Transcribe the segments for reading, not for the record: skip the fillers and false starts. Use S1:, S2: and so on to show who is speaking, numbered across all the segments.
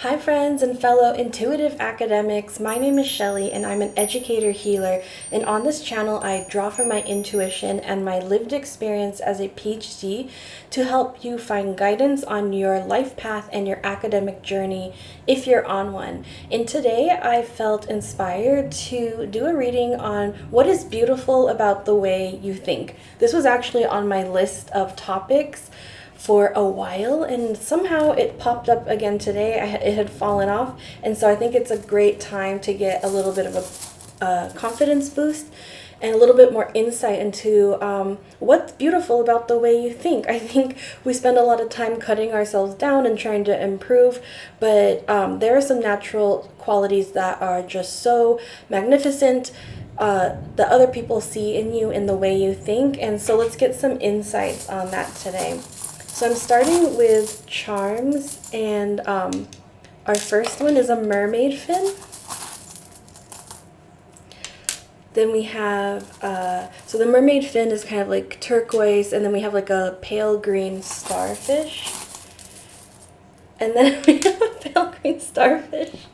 S1: Hi friends and fellow intuitive academics, my name is Shelly and I'm an educator healer, and on this channel I draw from my intuition and my lived experience as a PhD to help you find guidance on your life path and your academic journey if you're on one. And today I felt inspired to do a reading on what is beautiful about the way you think. This was actually on my list of topics for a while, and somehow it popped up again today. It had fallen off, and so I think it's a great time to get a little bit of a confidence boost and a little bit more insight into what's beautiful about the way you think. I think we spend a lot of time cutting ourselves down and trying to improve, but there are some natural qualities that are just so magnificent that other people see in you in the way you think. And so let's get some insights on that today. So I'm starting with charms, and our first one is a mermaid fin. Then we have, so the mermaid fin is kind of like turquoise, and then we have like a pale green starfish. And then we have a pale green starfish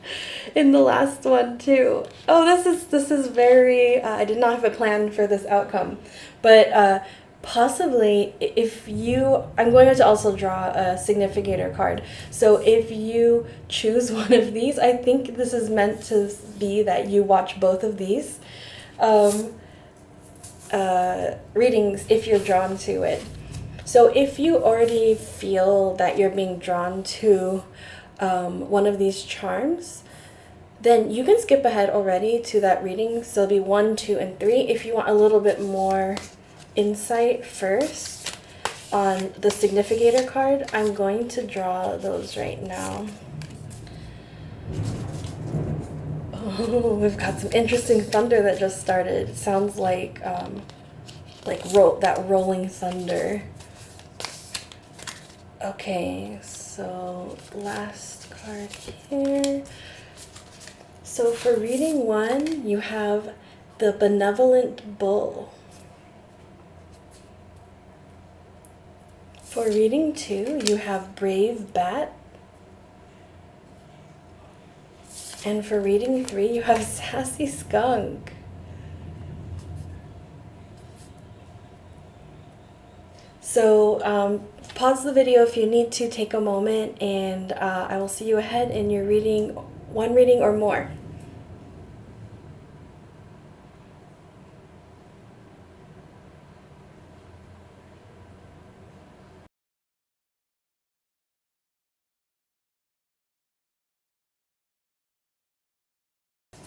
S1: in the last one too. Oh, this is very, I did not have a plan for this outcome, but possibly if you, I'm going to also draw a significator card. So if you choose one of these, I think this is meant to be that you watch both of these readings if you're drawn to it. So if you already feel that you're being drawn to one of these charms, then you can skip ahead already to that reading. So it'll be 1, 2, and 3. If you want a little bit more insight first on the significator card, I'm going to draw those right now. Oh, we've got some interesting thunder that just started. It sounds like that rolling thunder. Okay, so last card here. So for reading 1, you have the benevolent bull. For reading 2, you have brave bat. And for reading 3, you have sassy skunk. So pause the video if you need to, take a moment, and I will see you ahead in your reading, one reading or more.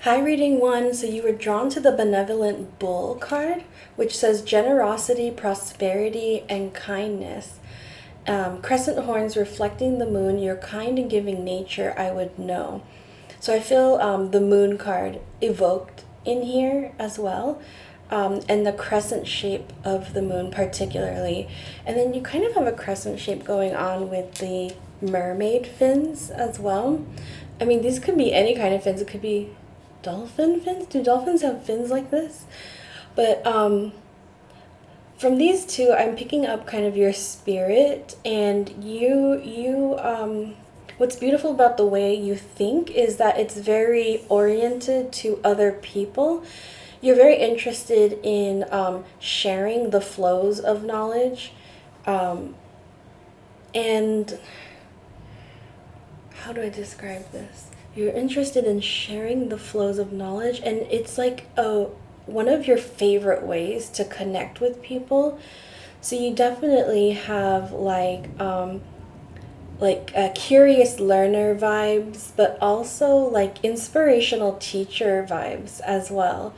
S1: Hi, reading 1. So you were drawn to the benevolent bull card, which says generosity, prosperity, and kindness. Crescent horns reflecting the moon, your kind and giving nature I would know. So I feel the moon card evoked in here as well, and the crescent shape of the moon particularly. And then you kind of have a crescent shape going on with the mermaid fins as well. I mean, these could be any kind of fins. It could be dolphin fins. Do dolphins have fins like this? But from these two, I'm picking up kind of your spirit, and what's beautiful about the way you think is that it's very oriented to other people. You're very interested in sharing the flows of knowledge, and how do I describe this? You're interested in sharing the flows of knowledge, and it's like one of your favorite ways to connect with people. So you definitely have like curious learner vibes, but also like inspirational teacher vibes as well.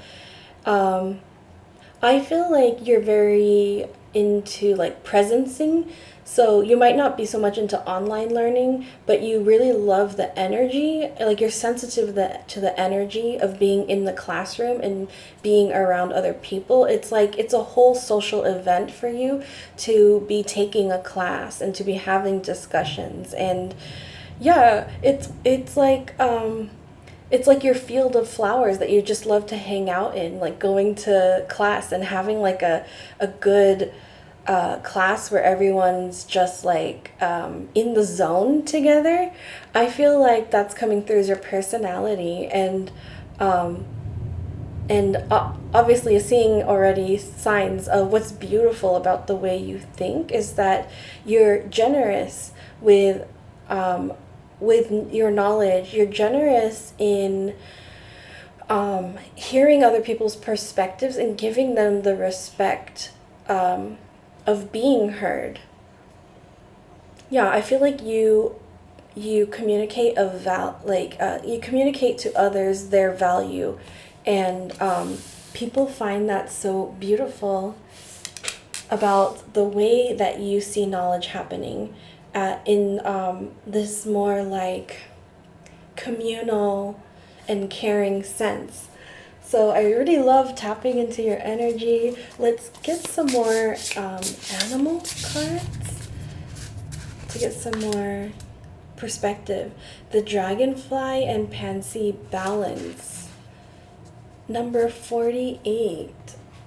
S1: I feel like you're very into like presencing. So you might not be so much into online learning, but you really love the energy. Like you're sensitive to the energy of being in the classroom and being around other people. It's like it's a whole social event for you to be taking a class and to be having discussions. And yeah, it's like your field of flowers that you just love to hang out in, like going to class and having like a good class where everyone's just like in the zone together. I feel like that's coming through as your personality, um, and obviously seeing already signs of what's beautiful about the way you think is that you're generous with your knowledge. You're generous in hearing other people's perspectives and giving them the respect of being heard. Yeah, I feel like you communicate you communicate to others their value, and people find that so beautiful about the way that you see knowledge happening in this more like communal and caring sense. So I really love tapping into your energy. Let's get some more animal cards to get some more perspective. The dragonfly and pansy balance. Number 48.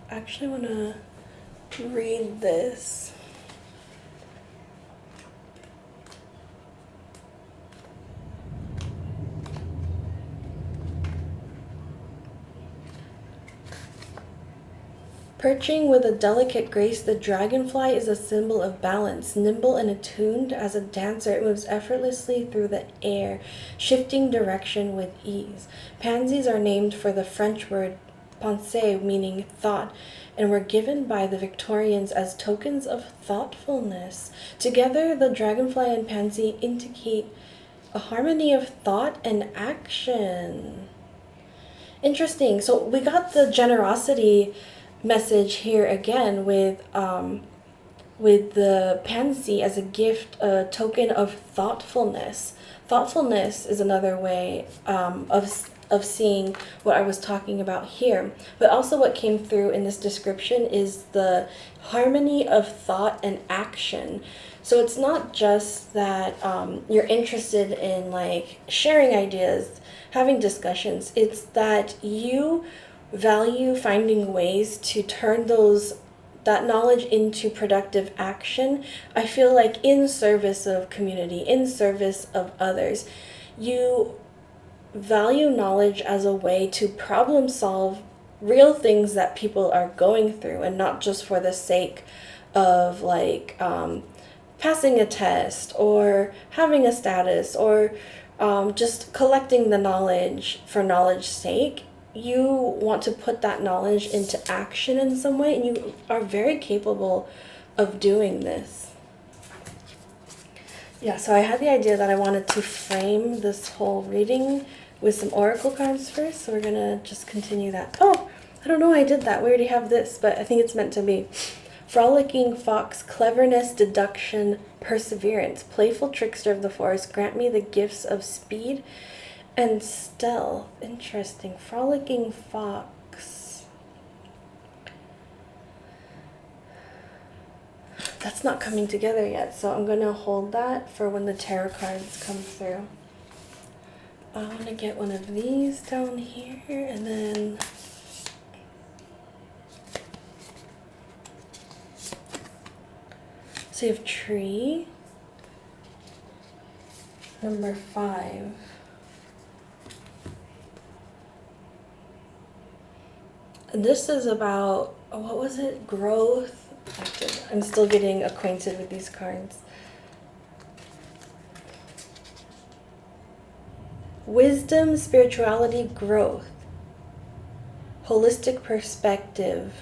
S1: I actually want to read this. Perching with a delicate grace, the dragonfly is a symbol of balance. Nimble and attuned as a dancer, it moves effortlessly through the air, shifting direction with ease. Pansies are named for the French word pensée, meaning thought, and were given by the Victorians as tokens of thoughtfulness. Together, the dragonfly and pansy indicate a harmony of thought and action. Interesting. So we got the generosity message here again with the pansy as a gift, a token of thoughtfulness. Thoughtfulness is another way of seeing what I was talking about here. But also what came through in this description is the harmony of thought and action. So it's not just that you're interested in like sharing ideas, having discussions. It's that you value finding ways to turn that knowledge into productive action. I feel like in service of community, in service of others. You value knowledge as a way to problem solve real things that people are going through, and not just for the sake of like passing a test or having a status or just collecting the knowledge for knowledge's sake. You want to put that knowledge into action in some way, and you are very capable of doing this. Yeah, so I had the idea that I wanted to frame this whole reading with some oracle cards first, so we're gonna just continue that. Oh, I don't know why I did that. We already have this, but I think it's meant to be. Frolicking fox, cleverness, deduction, perseverance, playful trickster of the forest, grant me the gifts of speed and stealth. Interesting. Frolicking fox. That's not coming together yet, so I'm going to hold that for when the tarot cards come through. I want to get one of these down here, and then so you have tree. Number 5. This is about, what was it? Growth. I'm still getting acquainted with these cards. Wisdom, spirituality, growth. Holistic perspective.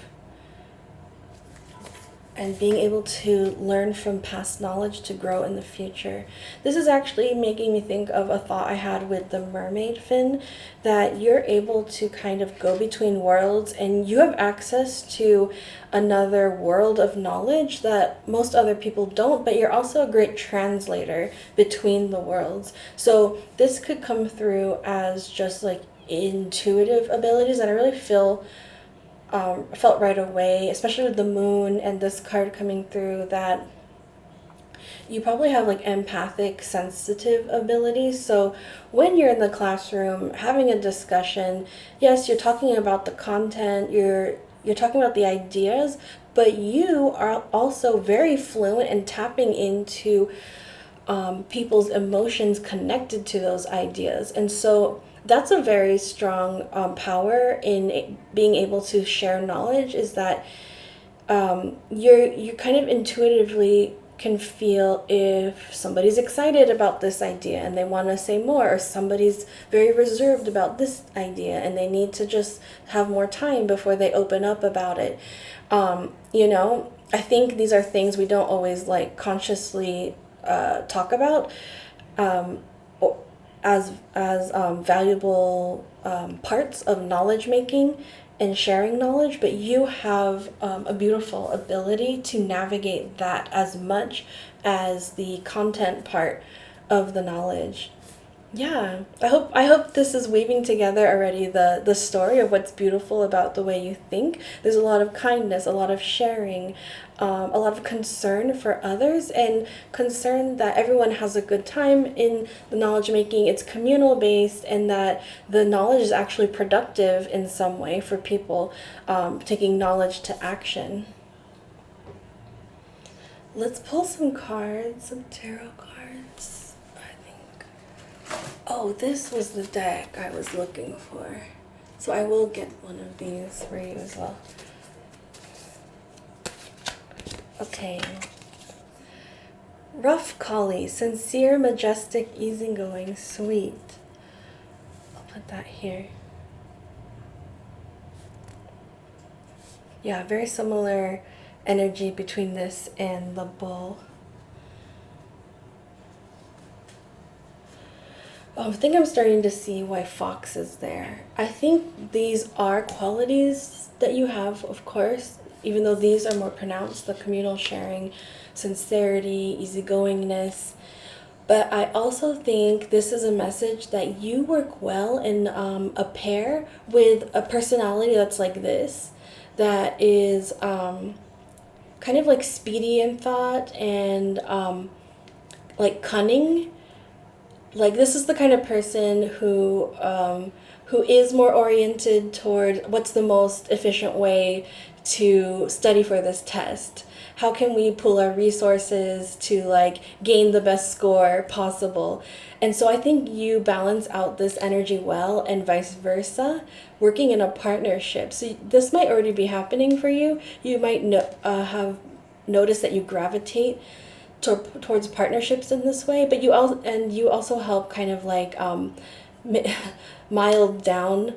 S1: And being able to learn from past knowledge to grow in the future. This is actually making me think of a thought I had with the mermaid fin, that you're able to kind of go between worlds and you have access to another world of knowledge that most other people don't, but you're also a great translator between the worlds. So this could come through as just like intuitive abilities, and I really felt right away, especially with the moon and this card coming through, that you probably have like empathic, sensitive abilities. So when you're in the classroom having a discussion, yes, you're talking about the content, you're talking about the ideas, but you are also very fluent in tapping into people's emotions connected to those ideas. And so that's a very strong power in being able to share knowledge, is that you kind of intuitively can feel if somebody's excited about this idea and they want to say more, or somebody's very reserved about this idea and they need to just have more time before they open up about it. I think these are things we don't always like consciously talk about as valuable parts of knowledge making and sharing knowledge, but you have a beautiful ability to navigate that as much as the content part of the knowledge. Yeah, I hope this is weaving together already the story of what's beautiful about the way you think. There's a lot of kindness, a lot of sharing, a lot of concern for others, and concern that everyone has a good time in the knowledge making. It's communal based, and that the knowledge is actually productive in some way for people, taking knowledge to action. Let's pull some cards, some tarot cards, I think. Oh, this was the deck I was looking for. So I will get one of these for you as well. Okay. Rough collie, sincere, majestic, easygoing, sweet. I'll put that here. Yeah, very similar energy between this and the bull. I think I'm starting to see why fox is there. I think these are qualities that you have, of course, even though these are more pronounced, the communal sharing, sincerity, easygoingness. But I also think this is a message that you work well in a pair with a personality that's like this, that is kind of like speedy in thought and like cunning. Like, this is the kind of person who is more oriented toward what's the most efficient way to study for this test. How can we pool our resources to like gain the best score possible? And so I think you balance out this energy well, and vice versa, working in a partnership. So this might already be happening for you. You might have noticed that you gravitate towards partnerships in this way, but you also help kind of like mild down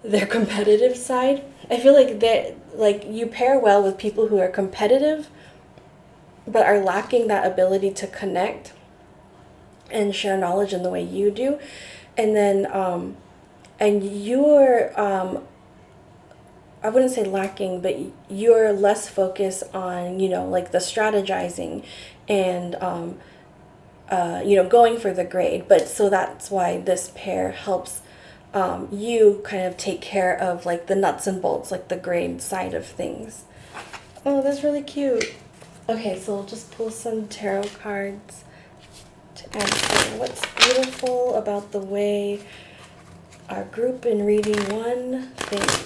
S1: their competitive side. I feel like that, like, you pair well with people who are competitive but are lacking that ability to connect and share knowledge in the way you do. And then and you're I wouldn't say lacking, but you're less focused on, like the strategizing and going for the grade. But so that's why this pair helps you kind of take care of like the nuts and bolts, like the grade side of things. Oh, that's really cute. Okay, so we'll just pull some tarot cards to answer what's beautiful about the way our group in reading 1 thinks.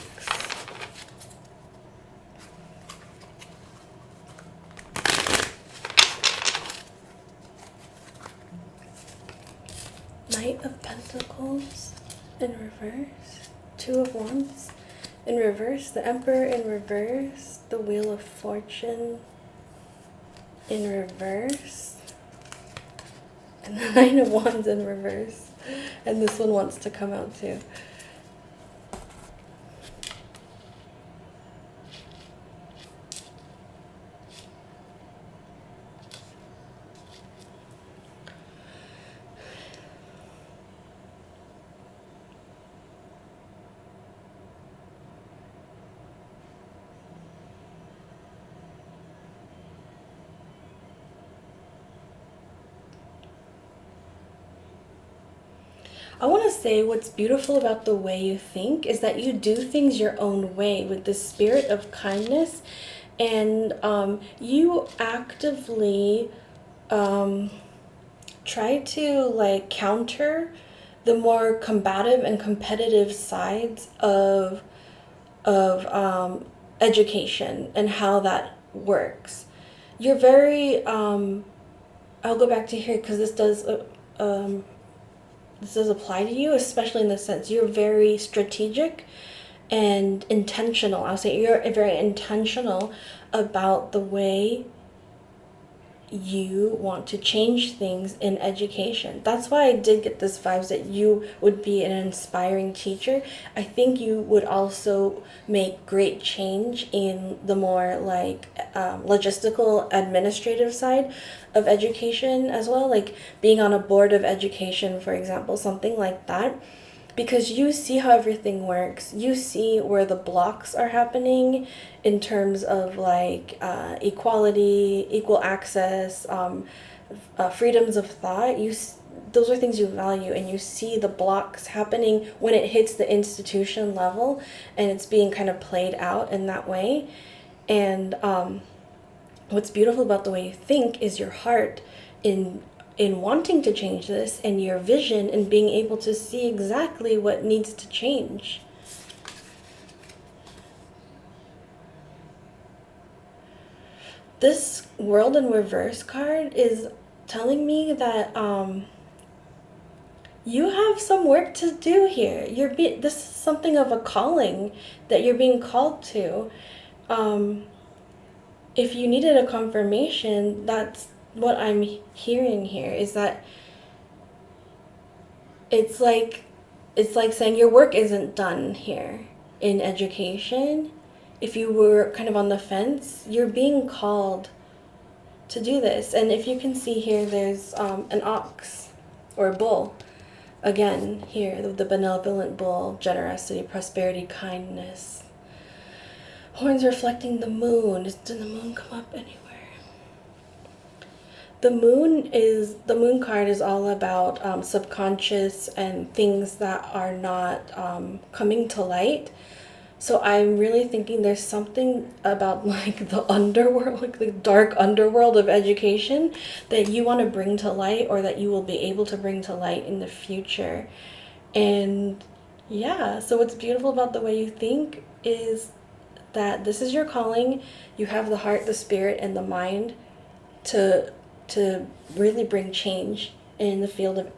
S1: Knight of Pentacles in reverse, 2 of Wands in reverse, the Emperor in reverse, the Wheel of Fortune in reverse, and the Nine of Wands in reverse. And this one wants to come out too. I want to say what's beautiful about the way you think is that you do things your own way with the spirit of kindness, and you actively try to like counter the more combative and competitive sides of education and how that works. You're very, I'll go back to here because this does apply to you, especially in the sense you're very strategic and intentional. I'll say you're very intentional about the way you want to change things in education. That's why I did get this vibes that you would be an inspiring teacher. I think you would also make great change in the more like logistical administrative side of education as well, like being on a board of education, for example, something like that, because you see how everything works. You see where the blocks are happening in terms of like equality, equal access, freedoms of thought. Those are things you value, and you see the blocks happening when it hits the institution level, and it's being kind of played out in that way. And what's beautiful about the way you think is your heart in wanting to change this, and your vision and being able to see exactly what needs to change. This World in Reverse card is telling me that you have some work to do here. This is something of a calling that you're being called to. If you needed a confirmation, that's what I'm hearing here, is that it's like saying your work isn't done here in education. If you were kind of on the fence, you're being called to do this. And if you can see here, there's an ox or a bull. Again, here, the benevolent bull, generosity, prosperity, kindness. Horns reflecting the moon. Did the moon come up anywhere? The moon card is all about subconscious and things that are not coming to light. So I'm really thinking there's something about like the underworld, like the dark underworld of education that you want to bring to light, or that you will be able to bring to light in the future. And yeah, so what's beautiful about the way you think is that this is your calling. You have the heart, the spirit, and the mind to really bring change in the field of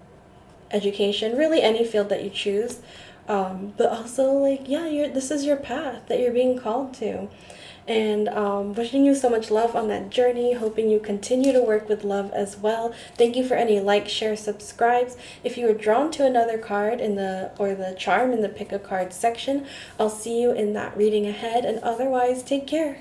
S1: education, really any field that you choose. But also, like, yeah, this is your path that you're being called to. And wishing you so much love on that journey, hoping you continue to work with love as well. Thank you for any likes, shares, subscribes. If you were drawn to another card or the charm in the pick a card section, I'll see you in that reading ahead, and otherwise, take care.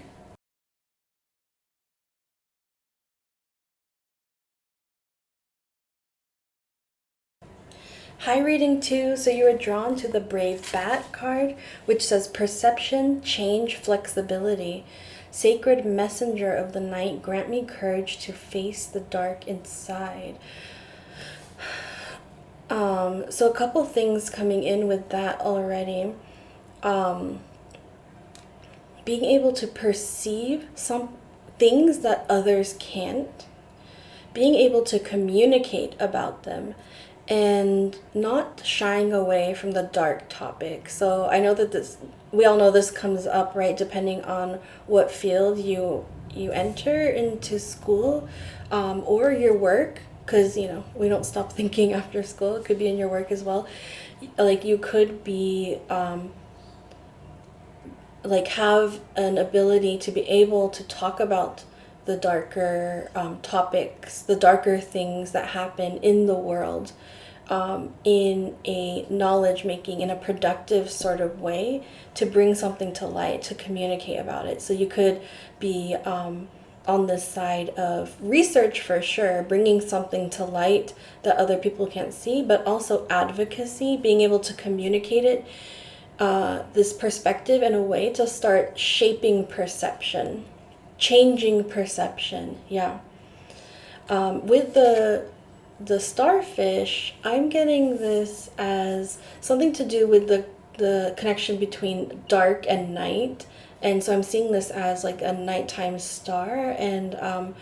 S1: Hi, reading 2. So you were drawn to the Brave Bat card, which says perception, change, flexibility. Sacred messenger of the night, grant me courage to face the dark inside. So a couple things coming in with that already. Being able to perceive some things that others can't. Being able to communicate about them, and not shying away from the dark topic. So I know that we all know this comes up, right, depending on what field you enter into school, or your work, because, we don't stop thinking after school. It could be in your work as well. Like, you could be, like, have an ability to be able to talk about the darker topics, the darker things that happen in the world, in a knowledge-making, in a productive sort of way, to bring something to light, to communicate about it. So you could be on this side of research for sure, bringing something to light that other people can't see, but also advocacy, being able to communicate it, this perspective in a way to start shaping perception, changing perception. Yeah. With the starfish, I'm getting this as something to do with the connection between dark and night. And so I'm seeing this as like a nighttime star, and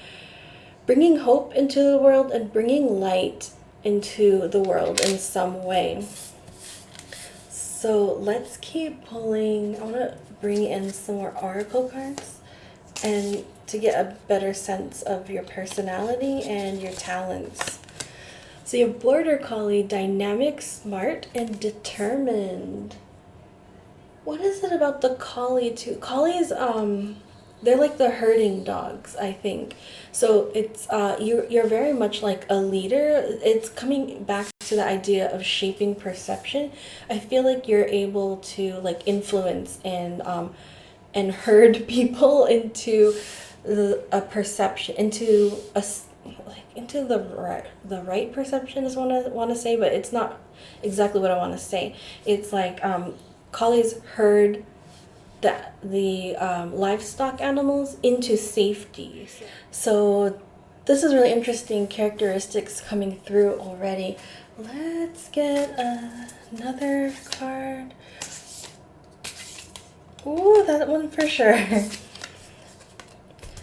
S1: bringing hope into the world and bringing light into the world in some way. So let's keep pulling. I want to bring in some more oracle cards and to get a better sense of your personality and your talents. So your border collie, dynamic, smart, and determined. What is it about the collie too? Collies, they're like the herding dogs, I think. So it's you're very much like a leader. It's coming back to the idea of shaping perception. I feel like you're able to like influence and herd people into a perception, into into the right perception is what I want to say, but it's not exactly what I want to say. It's like collies herd the livestock animals into safety. So this is really interesting characteristics coming through already. Let's get another card. Ooh, that one for sure.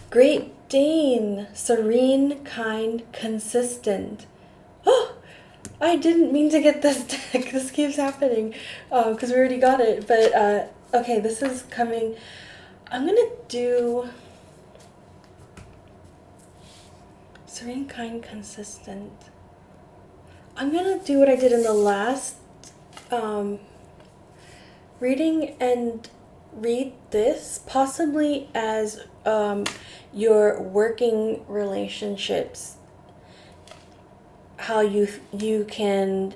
S1: Great Dane, serene, kind, consistent. Oh, I didn't mean to get this deck. This keeps happening because we already got it. But okay, this is coming. I'm going to do serene, kind, consistent. I'm going to do what I did in the last reading and read this possibly as your working relationships, how you can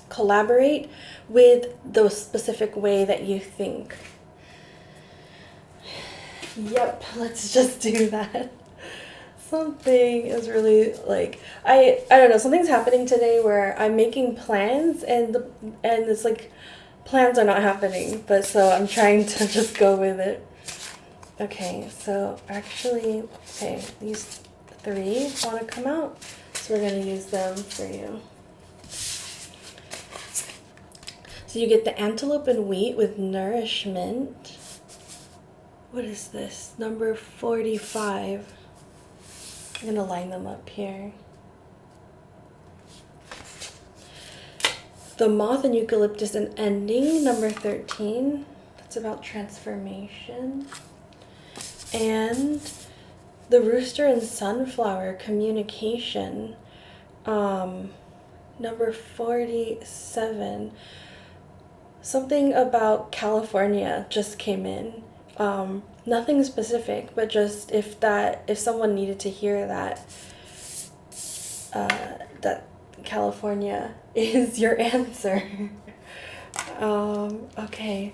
S1: collaborate with the specific way that you think. Yep, let's just do that. Something is really like I don't know, something's happening today where I'm making plans and it's like plans are not happening, but so I'm trying to just go with it. Okay, so actually, okay, these three want to come out, so we're going to use them for you. So you get the antelope and wheat with nourishment. What is this? Number 45. I'm going to line them up here. The moth and eucalyptus and ending, number 13. That's about transformation. And the rooster and sunflower, communication, number 47. Something about California just came in. Nothing specific, but just if someone needed to hear that, that California is your answer. Okay.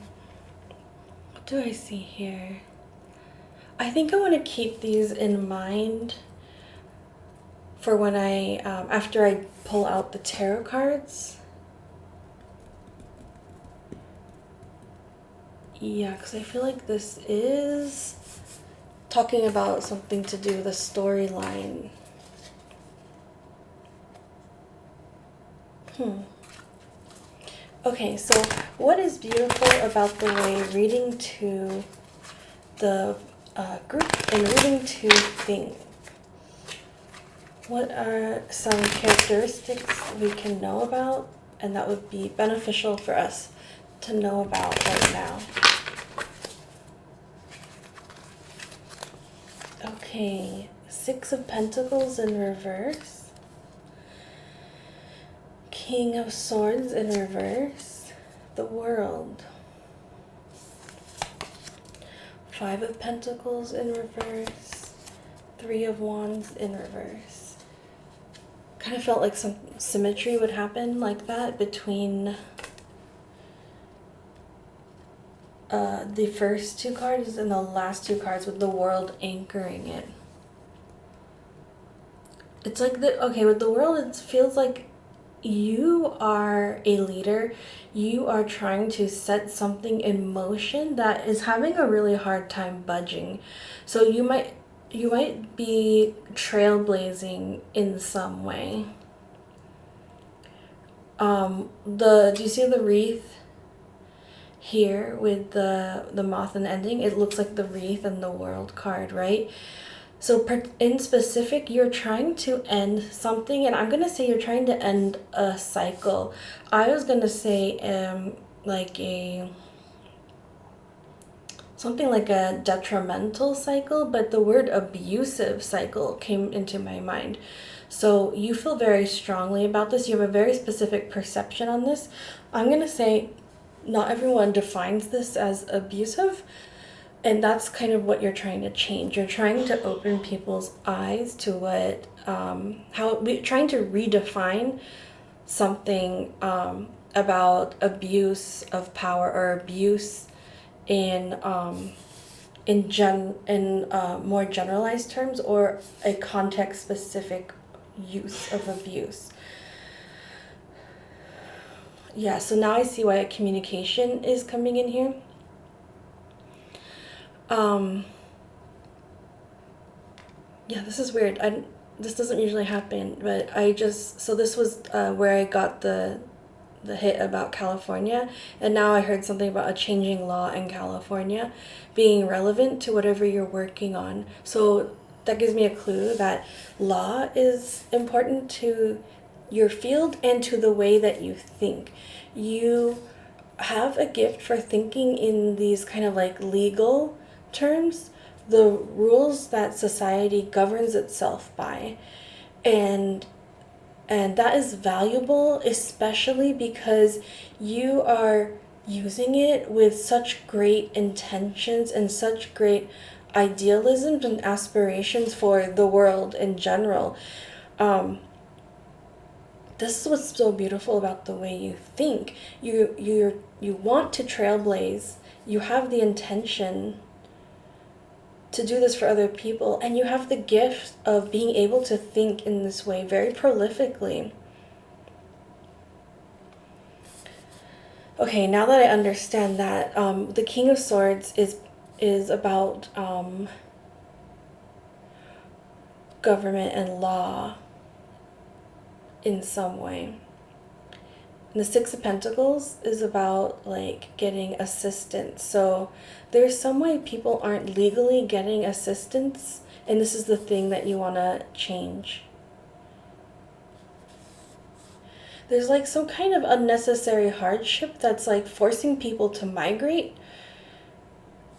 S1: What do I see here? I think I want to keep these in mind for when after I pull out the tarot cards. Yeah, because I feel like this is talking about something to do with a storyline. Okay, so what is beautiful about the way reading to the group and reading to think? What are some characteristics we can know about and that would be beneficial for us to know about right now? Okay, Six of Pentacles in reverse. King of Swords in reverse. The World. Five of Pentacles in reverse. Three of Wands in reverse. Kind of felt like some symmetry would happen like that between the first two cards and the last two cards with the World anchoring it. It's like with the World, it feels like you are a leader. You are trying to set something in motion that is having a really hard time budging. So you might be trailblazing in some way. Do you see the wreath here with the moth and ending? It looks like the wreath and the World card, right? So in specific, you're trying to end something, and I'm gonna say you're trying to end a cycle. I was gonna say like a something like a detrimental cycle, but the word abusive cycle came into my mind. So you feel very strongly about this. You have a very specific perception on this. I'm going to say not everyone defines this as abusive, and that's kind of what you're trying to change. You're trying to open people's eyes to what, trying to redefine something about abuse of power or abuse in more generalized terms, or a context specific use of abuse. Yeah, so now I see why communication is coming in here. Yeah, this is weird. This doesn't usually happen, but so this was where I got the hit about California, and now I heard something about a changing law in California being relevant to whatever you're working on. So that gives me a clue that law is important to your field and to the way that you think. You have a gift for thinking in these kind of like legal terms, the rules that society governs itself by. And that is valuable, especially because you are using it with such great intentions and such great idealisms and aspirations for the world in general. This is what's so beautiful about the way you think. You want to trailblaze. You have the intention to do this for other people, and you have the gift of being able to think in this way very prolifically. Okay, now that I understand that, the King of Swords is about government and law in some way. And the Six of Pentacles is about like getting assistance. So there's some way people aren't legally getting assistance, and this is the thing that you want to change. There's like some kind of unnecessary hardship that's like forcing people to migrate.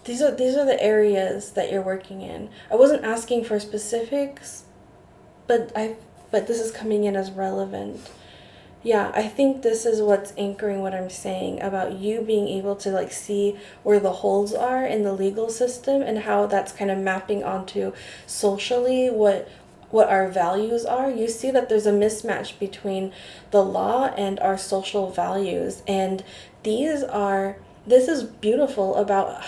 S1: These are the areas that you're working in. I wasn't asking for specifics, but this is coming in as relevant. Yeah, I think this is what's anchoring what I'm saying about you being able to like see where the holes are in the legal system and how that's kind of mapping onto socially what our values are. You see that there's a mismatch between the law and our social values, and this is beautiful about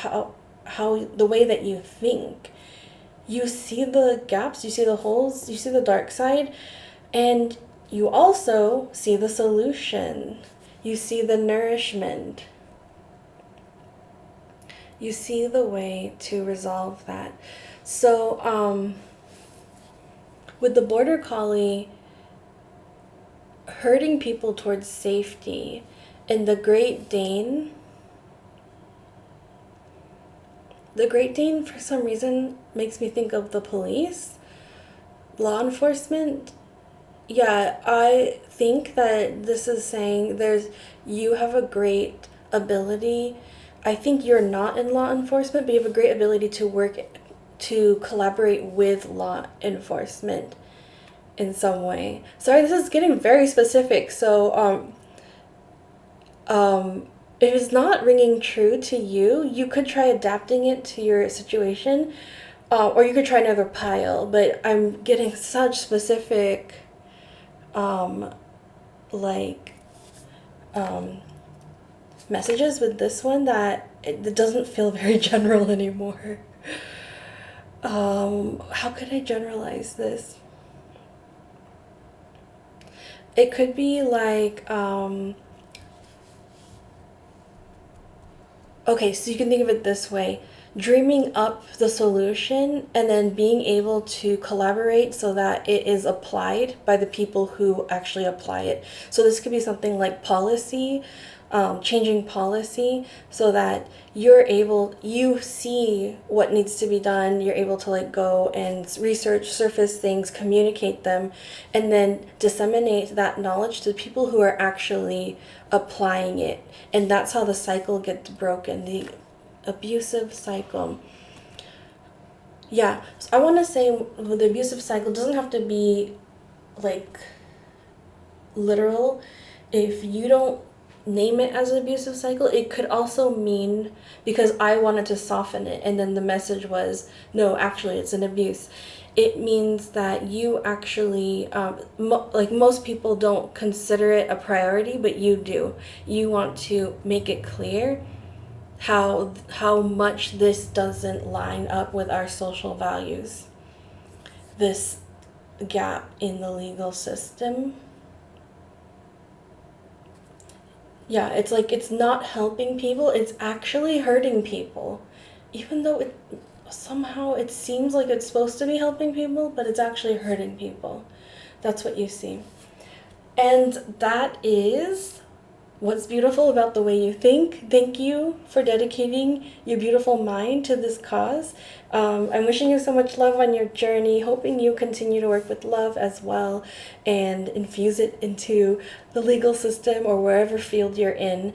S1: how the way that you think. You see the gaps, you see the holes, you see the dark side, and you also see the solution. You see the nourishment. You see the way to resolve that. So, with the Border Collie herding people towards safety, and the Great Dane for some reason makes me think of the police, law enforcement. Yeah, I think that this is saying you have a great ability. I think you're not in law enforcement, but you have a great ability to collaborate with law enforcement in some way. Sorry, this is getting very specific. So, if it's not ringing true to you, you could try adapting it to your situation, or you could try another pile. But I'm getting such specific messages with this one that it doesn't feel very general anymore. How could I generalize this? It could be like, okay, so you can think of it this way. dreaming up the solution and then being able to collaborate so that it is applied by the people who actually apply it. So this could be something like policy, changing policy so that you see what needs to be done, you're able to like go and research, surface things, communicate them, and then disseminate that knowledge to people who are actually applying it. And that's how the cycle gets broken, the abusive cycle. Yeah, so I want to say the abusive cycle doesn't have to be like literal. If you don't name it as an abusive cycle, it could also mean, because I wanted to soften it and then the message was no, actually it's an abuse. It means that you actually like most people don't consider it a priority, but you do. You want to make it clear how much this doesn't line up with our social values, this gap in the legal system. Yeah, it's like it's not helping people, it's actually hurting people. Even though it somehow it seems like it's supposed to be helping people, but it's actually hurting people. That's what you see. And that is what's beautiful about the way you think. Thank you for dedicating your beautiful mind to this cause. I'm wishing you so much love on your journey, hoping you continue to work with love as well and infuse it into the legal system or wherever field you're in.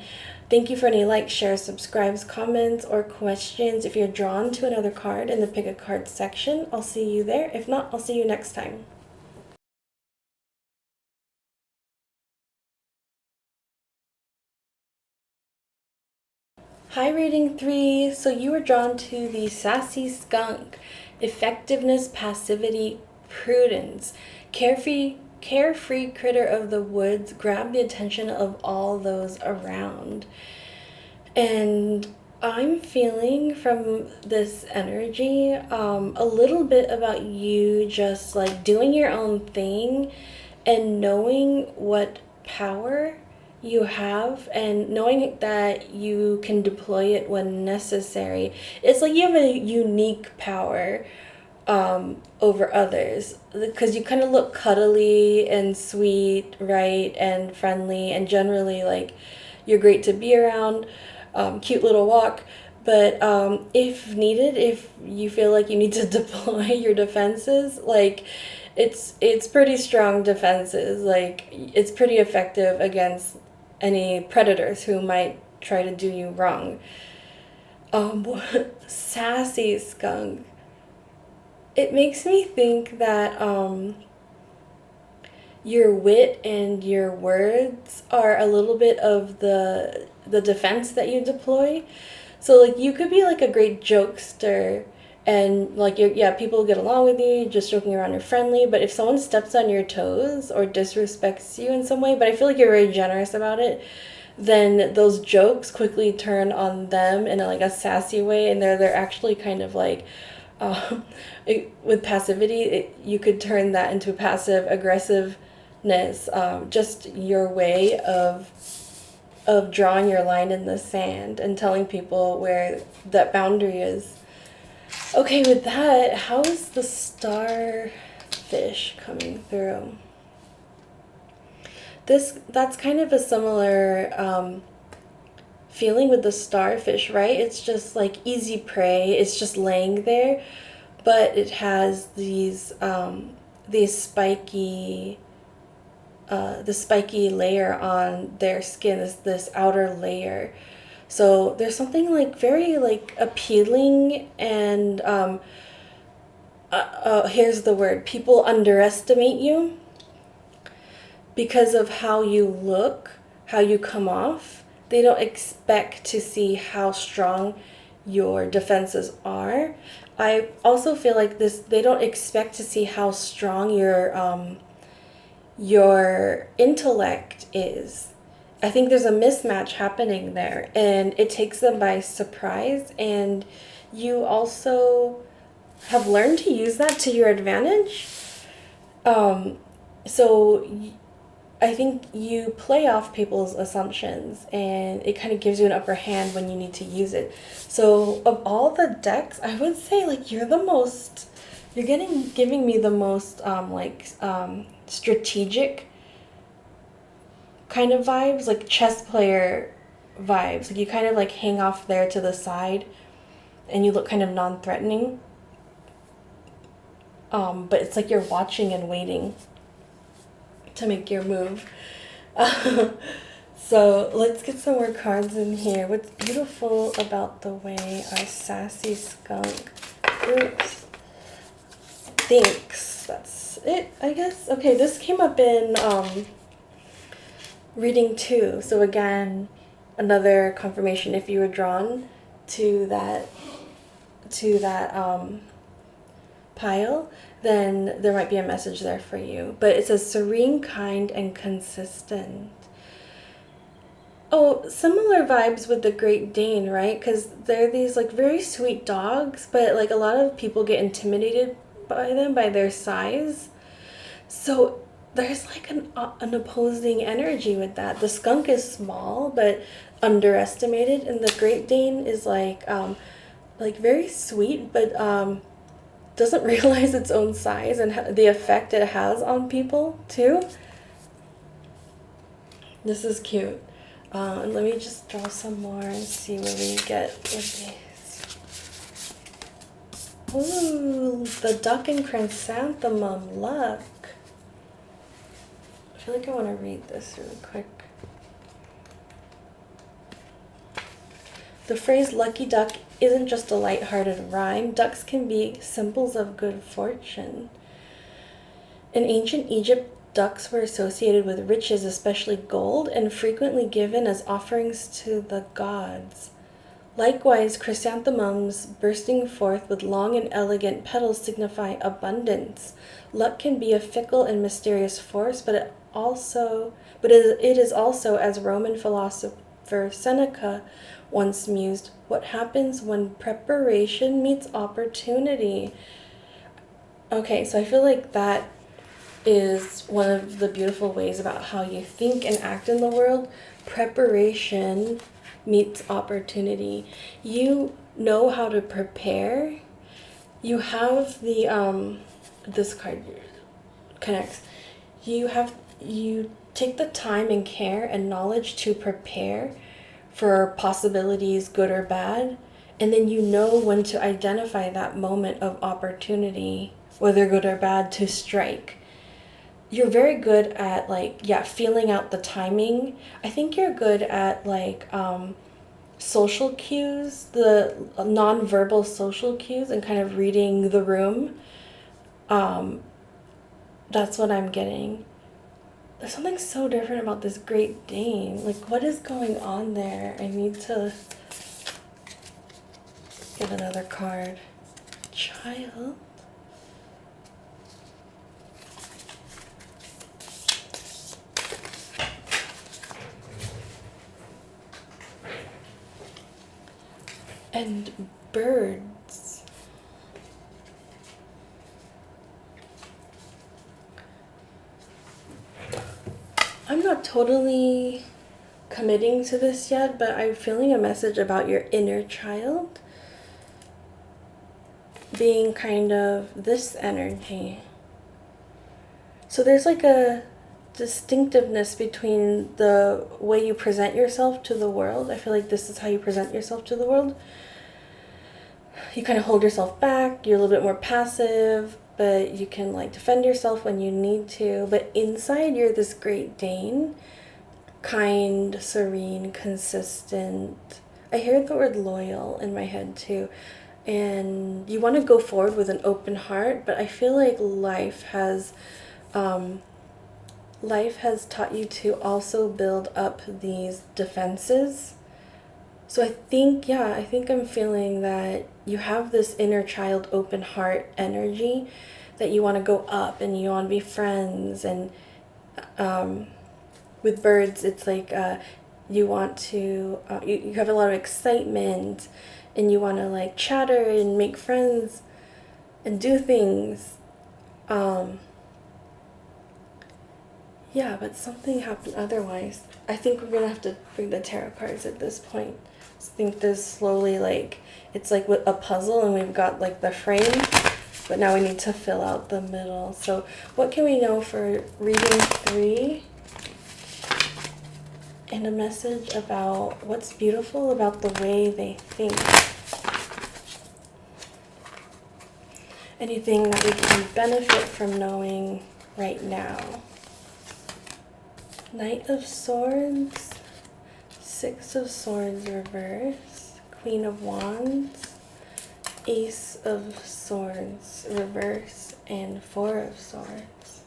S1: Thank you for any likes, shares, subscribes, comments, or questions. If you're drawn to another card in the Pick a Card section, I'll see you there. If not, I'll see you next time. Hi, reading 3. So you were drawn to the sassy skunk, effectiveness, passivity, prudence, carefree critter of the woods, grab the attention of all those around. And I'm feeling from this energy a little bit about you just like doing your own thing and knowing what power you have and knowing that you can deploy it when necessary. It's like you have a unique power over others because you kind of look cuddly and sweet, right, and friendly, and generally like you're great to be around. Cute little walk. But if needed, if you feel like you need to deploy your defenses, like it's pretty strong defenses. Like it's pretty effective against any predators who might try to do you wrong. Sassy skunk. It makes me think that your wit and your words are a little bit of the defense that you deploy. So like you could be like a great jokester and like people get along with you, just joking around, you're friendly, but if someone steps on your toes or disrespects you in some way, but I feel like you're very generous about it, then those jokes quickly turn on them in like a sassy way, and they're actually kind of like with passivity, you could turn that into passive aggressiveness, just your way of drawing your line in the sand and telling people where that boundary is. Okay, with that, how is the starfish coming through? That's kind of a similar feeling with the starfish, right? It's just like easy prey. It's just laying there, but it has these spiky the spiky layer on their skin, this outer layer. So there's something like very like appealing and here's the word, people underestimate you because of how you look, how you come off. They don't expect to see how strong your defenses are. I also feel like they don't expect to see how strong your intellect is. I think there's a mismatch happening there, and it takes them by surprise, and you also have learned to use that to your advantage. So I think you play off people's assumptions and it kind of gives you an upper hand when you need to use it. So of all the decks, I would say like you're giving me the most strategic kind of vibes, like chess player vibes. Like you kind of like hang off there to the side and you look kind of non-threatening. But it's like you're watching and waiting to make your move. So let's get some more cards in here. What's beautiful about the way our sassy skunk thinks. That's it, I guess. Okay, this came up in reading 2. So again, another confirmation if you were drawn to that pile, then there might be a message there for you. But it says serene, kind, and consistent. Oh, similar vibes with the Great Dane, right? Because they're these like very sweet dogs, but like a lot of people get intimidated by them by their size. So there's like an opposing energy with that. The skunk is small but underestimated, and the Great Dane is like very sweet but doesn't realize its own size and the effect it has on people too. This is cute. And let me just draw some more and see what we get with these. Ooh, the duck and chrysanthemum luck. I feel like I want to read this really quick. The phrase lucky duck isn't just a light-hearted rhyme. Ducks can be symbols of good fortune. In ancient Egypt, ducks were associated with riches, especially gold, and frequently given as offerings to the gods. Likewise, chrysanthemums bursting forth with long and elegant petals signify abundance. Luck can be a fickle and mysterious force, but it is also, as Roman philosopher Seneca once mused, what happens when preparation meets opportunity. Okay, so I feel like that is one of the beautiful ways about how you think and act in the world. Preparation meets opportunity. You know how to prepare. You have the this card connects. You take the time and care and knowledge to prepare for possibilities, good or bad, and then you know when to identify that moment of opportunity, whether good or bad, to strike. You're very good at feeling out the timing. I think you're good at social cues, the non-verbal social cues, and kind of reading the room. That's what I'm getting. There's something so different about this Great Dane. Like, what is going on there? I need to get another card. Child. And birds. I'm not totally committing to this yet, but I'm feeling a message about your inner child being kind of this energy. So there's like a distinctiveness between the way you present yourself to the world. I feel like this is how you present yourself to the world. You kind of hold yourself back, you're a little bit more passive, but you can defend yourself when you need to. But inside you're this Great Dane, kind, serene, consistent. I hear the word loyal in my head too. And you want to go forward with an open heart, but I feel like life has taught you to also build up these defenses. So I think I'm feeling that you have this inner child open heart energy, that you want to go up and you want to be friends. And with birds, it's like you want to, you have a lot of excitement and you want to chatter and make friends and do things. Yeah, but something happened otherwise. I think we're gonna have to bring the tarot cards at this point. I think this slowly, like, it's like with a puzzle and we've got like the frame, but now we need to fill out the middle. So what can we know for reading 3? And a message about what's beautiful about the way they think. Anything that we can benefit from knowing right now. Knight of Swords, 6 of Swords reverse, Queen of Wands, Ace of Swords reverse, and 4 of Swords.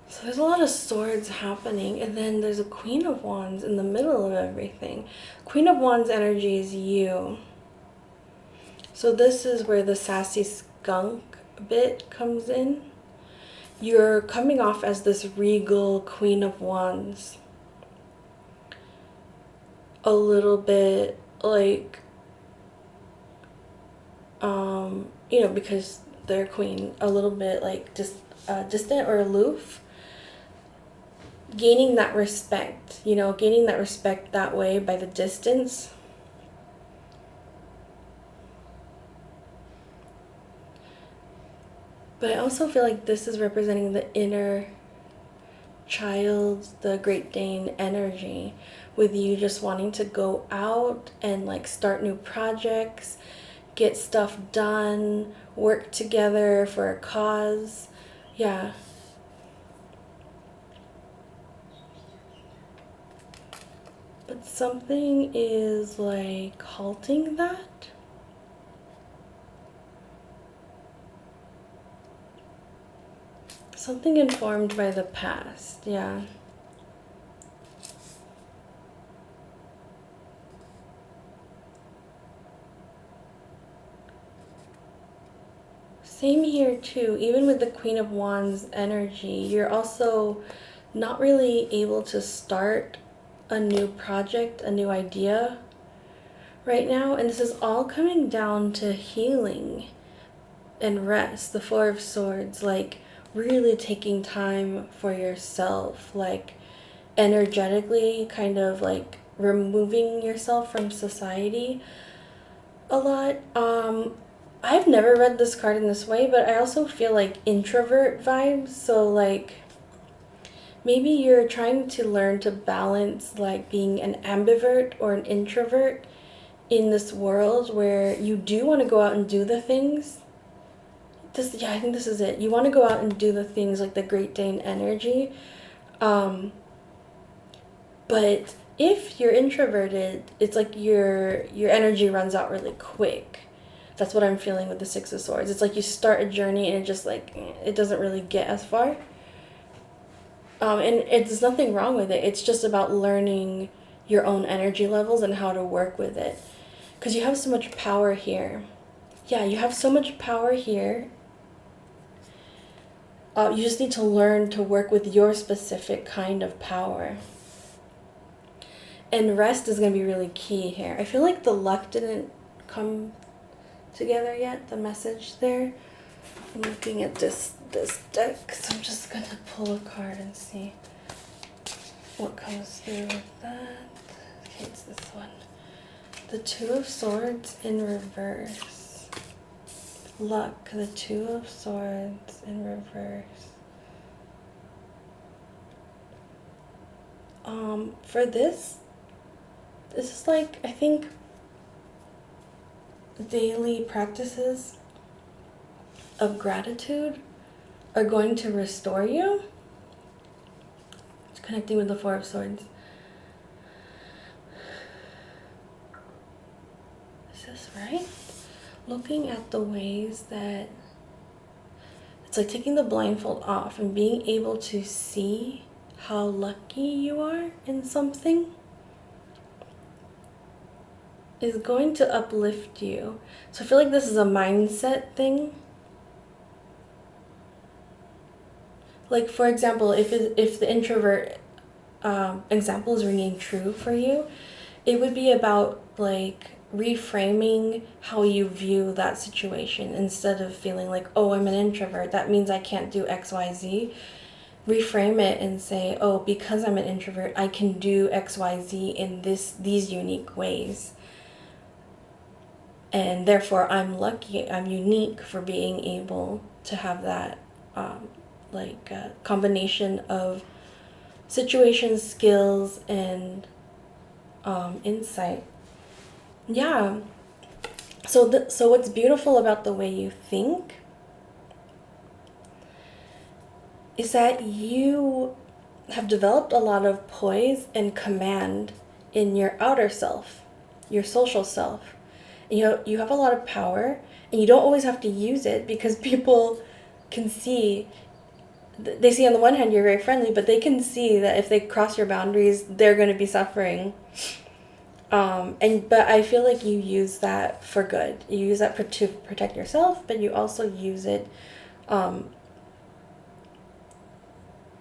S1: So there's a lot of swords happening, and then there's a Queen of Wands in the middle of everything. Queen of Wands energy is you. So this is where the sassy skunk bit comes in. You're coming off as this regal Queen of Wands. A little bit like, you know, because they're queen, a little bit like just distant or aloof. Gaining that respect, you know, gaining that respect that way by the distance. But I also feel like this is representing the inner child, the Great Dane energy, with you just wanting to go out and like start new projects, get stuff done, work together for a cause. Yeah. But something is like halting that. Something informed by the past, yeah. Same here too, even with the Queen of Wands energy, you're also not really able to start a new project, a new idea right now. And this is all coming down to healing and rest, the 4 of Swords, like really taking time for yourself, like energetically kind of like removing yourself from society a lot. I've never read this card in this way, but I also feel like introvert vibes. So like maybe you're trying to learn to balance like being an ambivert or an introvert in this world where you do want to go out and do the things. Yeah, I think this is it. You want to go out and do the things like the Great Dane energy. But if you're introverted, it's like your energy runs out really quick. That's what I'm feeling with the 6 of Swords. It's like you start a journey and it just like, it doesn't really get as far. And there's nothing wrong with it. It's just about learning your own energy levels and how to work with it. Because you have so much power here. Yeah, you have so much power here. You just need to learn to work with your specific kind of power. And rest is going to be really key here. I feel like the luck didn't come together yet, the message there. I'm looking at this deck, so I'm just going to pull a card and see what comes through with that. Okay, it's this one. The 2 of Swords in reverse. Luck, the 2 of Swords in reverse. For this is like, I think, daily practices of gratitude are going to restore you. It's connecting with the 4 of Swords. Is this right? Looking at the ways that it's like taking the blindfold off and being able to see how lucky you are in something is going to uplift you. So I feel like this is a mindset thing. Like, for example, if the introvert example is ringing true for you, it would be about like reframing how you view that situation. Instead of feeling like, oh, I'm an introvert, that means I can't do XYZ. Reframe it and say, oh, because I'm an introvert, I can do XYZ in these unique ways. And therefore, I'm lucky, I'm unique for being able to have that combination of situation, skills, and insight. Yeah. So what's beautiful about the way you think is that you have developed a lot of poise and command in your outer self, your social self. You have a lot of power, and you don't always have to use it, because people can see, they see on the one hand you're very friendly, but they can see that if they cross your boundaries, they're going to be suffering. But I feel like you use that for good. You use that to protect yourself, but you also use it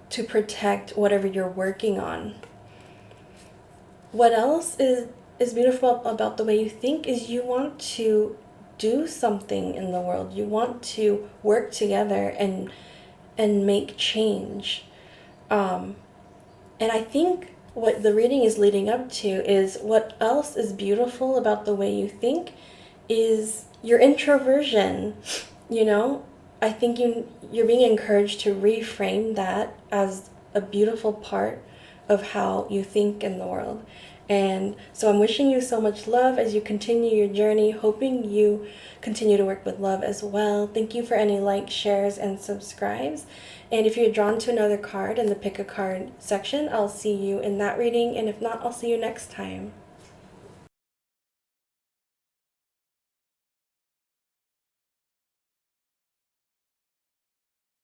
S1: to protect whatever you're working on. What else is beautiful about the way you think is you want to do something in the world. You want to work together and make change. And I think what the reading is leading up to is, what else is beautiful about the way you think is your introversion. I think you're being encouraged to reframe that as a beautiful part of how you think in the world. And so I'm wishing you so much love as you continue your journey, hoping you continue to work with love as well. Thank you for any likes, shares, and subscribes. And if you're drawn to another card in the pick a card section, I'll see you in that reading. And if not, I'll see you next time.